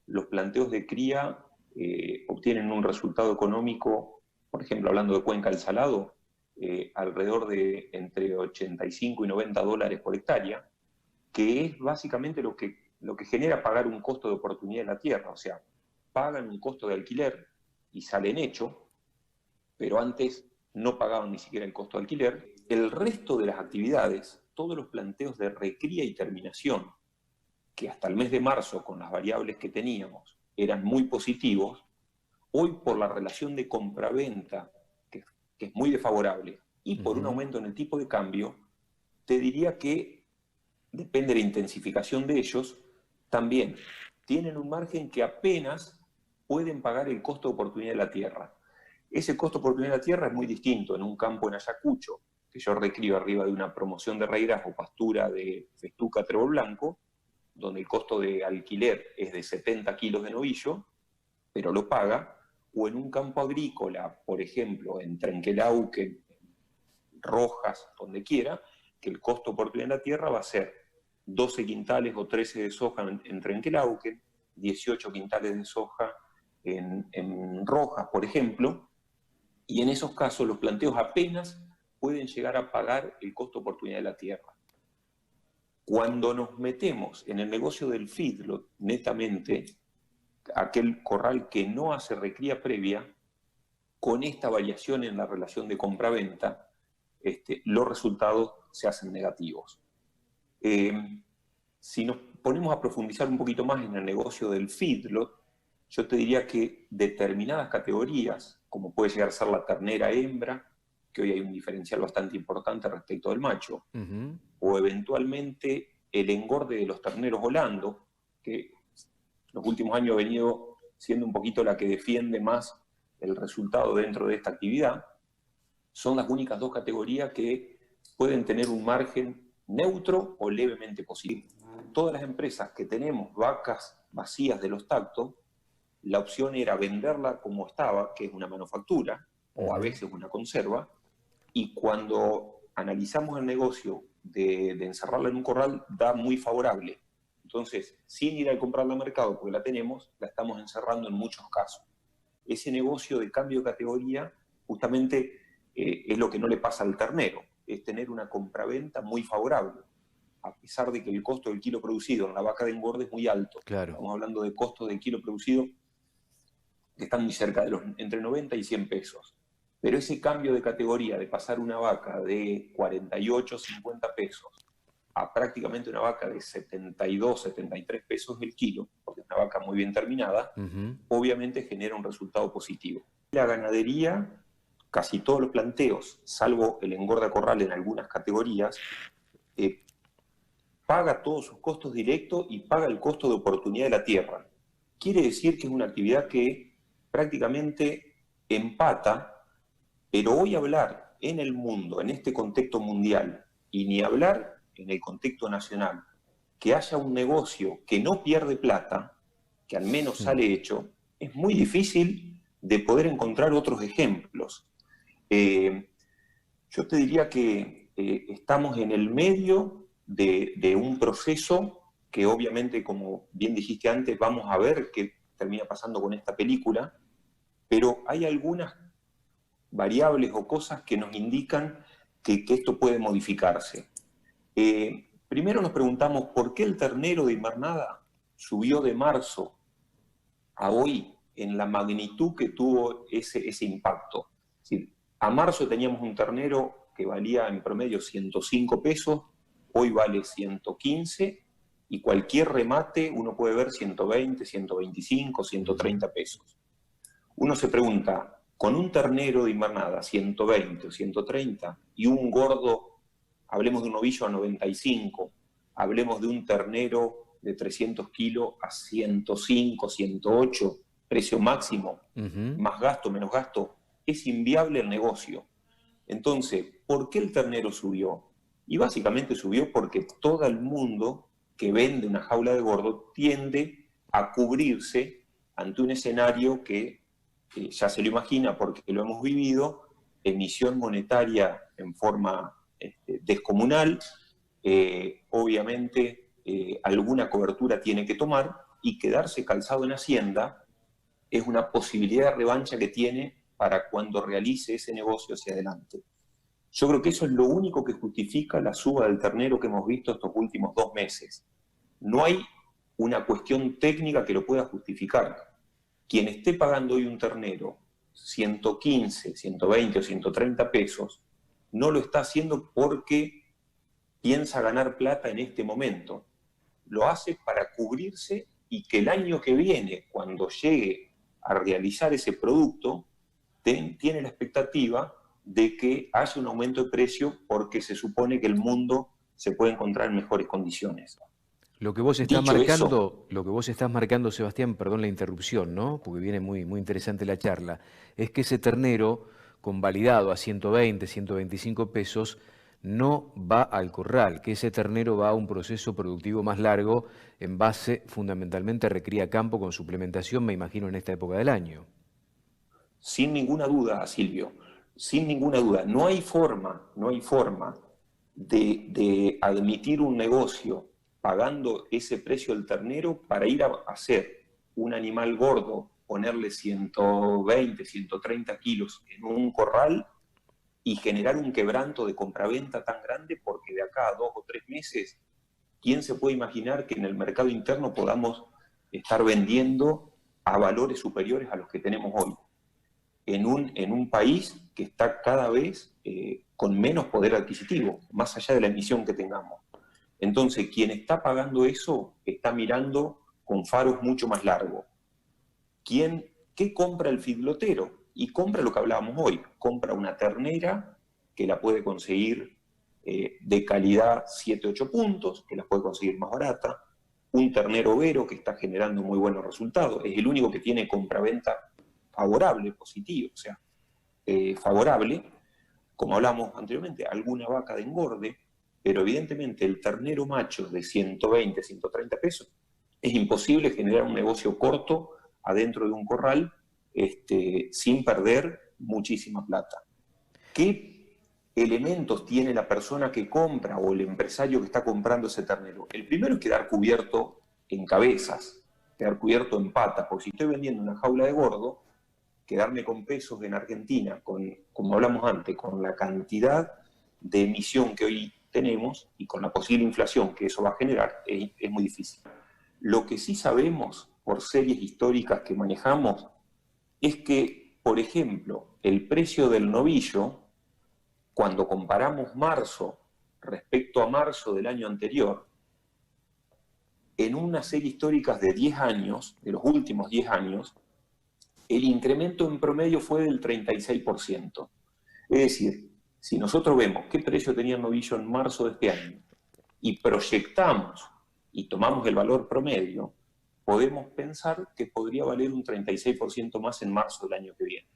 los planteos de cría obtienen un resultado económico, por ejemplo, hablando de Cuenca del Salado, alrededor de entre 85 y 90 dólares por hectárea, que es básicamente lo que genera pagar un costo de oportunidad en la tierra. O sea, pagan un costo de alquiler y salen hecho, pero antes no pagaban ni siquiera el costo de alquiler. El resto de las actividades, todos los planteos de recría y terminación, que hasta el mes de marzo, con las variables que teníamos, eran muy positivos, hoy por la relación de compra-venta, que es muy desfavorable, y por un aumento en el tipo de cambio, te diría que depende de la intensificación de ellos, también tienen un margen que apenas pueden pagar el costo de oportunidad de la tierra. Ese costo de oportunidad de la tierra es muy distinto en un campo en Ayacucho, que yo recrío arriba de una promoción de raíz o pastura de festuca trébol blanco, donde el costo de alquiler es de 70 kilos de novillo, pero lo paga, o en un campo agrícola, por ejemplo, en Trenquelauquen, Rojas, donde quiera, que el costo de oportunidad de la tierra va a ser 12 quintales o 13 de soja en Trenquelauquen, 18 quintales de soja en Rojas, por ejemplo, y en esos casos los planteos apenas pueden llegar a pagar el costo de oportunidad de la tierra. Cuando nos metemos en el negocio del feedlot, netamente, aquel corral que no hace recría previa, con esta variación en la relación de compra-venta, los resultados se hacen negativos. Si nos ponemos a profundizar un poquito más en el negocio del feedlot, yo te diría que determinadas categorías, como puede llegar a ser la ternera hembra, que hoy hay un diferencial bastante importante respecto del macho, o eventualmente el engorde de los terneros volando, que los últimos años ha venido siendo un poquito la que defiende más el resultado dentro de esta actividad, son las únicas dos categorías que pueden tener un margen neutro o levemente positivo. Todas las empresas que tenemos vacas vacías de los tactos, la opción era venderla como estaba, que es una manufactura, o a veces una conserva, y cuando analizamos el negocio de encerrarla en un corral, da muy favorable. Entonces, sin ir a comprarla al mercado, porque la tenemos, la estamos encerrando en muchos casos. Ese negocio de cambio de categoría, justamente es lo que no le pasa al ternero, es tener una compraventa muy favorable, a pesar de que el costo del kilo producido en la vaca de engorde es muy alto. Claro. Estamos hablando de costos del kilo producido que están muy cerca de entre 90 y 100 pesos. Pero ese cambio de categoría, de pasar una vaca de 48, 50 pesos a prácticamente una vaca de 72, 73 pesos el kilo, porque es una vaca muy bien terminada, obviamente genera un resultado positivo. La ganadería, casi todos los planteos, salvo el engorda corral en algunas categorías, paga todos sus costos directos y paga el costo de oportunidad de la tierra. Quiere decir que es una actividad que prácticamente empata, pero hoy hablar en el mundo, en este contexto mundial, y ni hablar en el contexto nacional, que haya un negocio que no pierde plata, que al menos sale hecho, es muy difícil de poder encontrar otros ejemplos. Yo te diría que estamos en el medio de un proceso que obviamente, como bien dijiste antes, vamos a ver qué termina pasando con esta película, pero hay algunas variables o cosas que nos indican que esto puede modificarse. Primero nos preguntamos por qué el ternero de invernada subió de marzo a hoy en la magnitud que tuvo ese impacto. Es decir, a marzo teníamos un ternero que valía en promedio 105 pesos, hoy vale 115, y cualquier remate uno puede ver 120, 125, 130 pesos. Uno se pregunta, con un ternero de invernada 120 o 130 y un gordo, hablemos de un novillo a 95, hablemos de un ternero de 300 kilos a 105, 108, precio máximo, más gasto, menos gasto, es inviable el negocio. Entonces, ¿por qué el ternero subió? Y básicamente subió porque todo el mundo que vende una jaula de gordo tiende a cubrirse ante un escenario que ya se lo imagina porque lo hemos vivido, emisión monetaria en forma descomunal, obviamente alguna cobertura tiene que tomar, y quedarse calzado en Hacienda es una posibilidad de revancha que tiene para cuando realice ese negocio hacia adelante. Yo creo que eso es lo único que justifica la suba del ternero que hemos visto estos últimos 2 meses. No hay una cuestión técnica que lo pueda justificar. Quien esté pagando hoy un ternero 115, 120 o 130 pesos, no lo está haciendo porque piensa ganar plata en este momento. Lo hace para cubrirse y que el año que viene, cuando llegue a realizar ese producto, tiene la expectativa de que haya un aumento de precio porque se supone que el mundo se puede encontrar en mejores condiciones. Lo que vos estás marcando, Sebastián, perdón la interrupción, ¿no? Porque viene muy, muy interesante la charla, es que ese ternero, convalidado a 120, 125 pesos, no va al corral, que ese ternero va a un proceso productivo más largo en base fundamentalmente a recría campo con suplementación, me imagino, en esta época del año. Sin ninguna duda, Silvio, sin ninguna duda. No hay forma de admitir un negocio pagando ese precio del ternero para ir a hacer un animal gordo, ponerle 120, 130 kilos en un corral y generar un quebranto de compraventa tan grande, porque de acá a 2 o 3 meses, ¿quién se puede imaginar que en el mercado interno podamos estar vendiendo a valores superiores a los que tenemos hoy? En un país que está cada vez con menos poder adquisitivo, más allá de la emisión que tengamos. Entonces, quien está pagando eso está mirando con faros mucho más largos. ¿Qué compra el feedlotero? Y compra lo que hablábamos hoy, compra una ternera que la puede conseguir de calidad 7, 8 puntos, que la puede conseguir más barata, un ternero overo que está generando muy buenos resultados, es el único que tiene compraventa favorable, positivo, o sea, favorable, como hablamos anteriormente, alguna vaca de engorde, pero evidentemente el ternero macho de 120, 130 pesos, es imposible generar un negocio corto adentro de un corral sin perder muchísima plata. ¿Qué elementos tiene la persona que compra o el empresario que está comprando ese ternero? El primero es quedar cubierto en cabezas, quedar cubierto en patas, porque si estoy vendiendo una jaula de gordo, quedarme con pesos en Argentina, como hablamos antes, con la cantidad de emisión que hoy tenemos y con la posible inflación que eso va a generar, es muy difícil. Lo que sí sabemos por series históricas que manejamos es que, por ejemplo, el precio del novillo, cuando comparamos marzo respecto a marzo del año anterior, en una serie histórica de 10 años, de los últimos 10 años, el incremento en promedio fue del 36%. Es decir, si nosotros vemos qué precio tenía el novillo en marzo de este año y proyectamos y tomamos el valor promedio, podemos pensar que podría valer un 36% más en marzo del año que viene.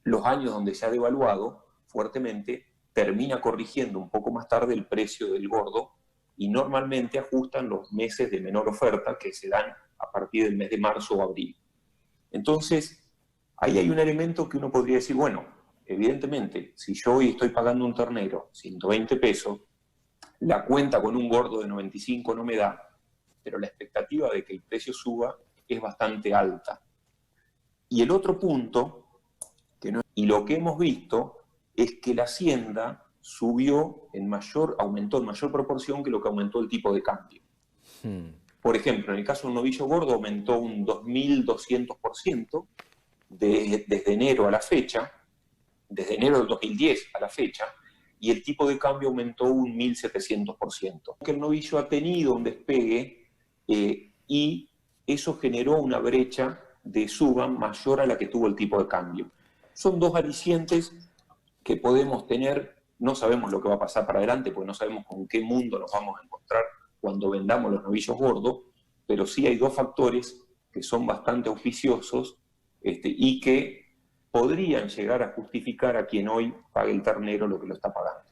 Los años donde se ha devaluado fuertemente termina corrigiendo un poco más tarde el precio del gordo y normalmente ajustan los meses de menor oferta que se dan a partir del mes de marzo o abril. Entonces, ahí hay un elemento que uno podría decir, bueno, evidentemente, si yo hoy estoy pagando un ternero 120 pesos, la cuenta con un gordo de 95 no me da, pero la expectativa de que el precio suba es bastante alta. Y el otro punto, y lo que hemos visto, es que la hacienda aumentó en mayor proporción que lo que aumentó el tipo de cambio. Por ejemplo, en el caso de un novillo gordo aumentó un 2.200% desde enero a la fecha, desde enero del 2010 a la fecha, y el tipo de cambio aumentó un 1.700%. El novillo ha tenido un despegue y eso generó una brecha de suba mayor a la que tuvo el tipo de cambio. Son dos alicientes que podemos tener, no sabemos lo que va a pasar para adelante, porque no sabemos con qué mundo nos vamos a encontrar cuando vendamos los novillos gordos, pero sí hay dos factores que son bastante auspiciosos y que podrían llegar a justificar a quien hoy pague el ternero lo que lo está pagando.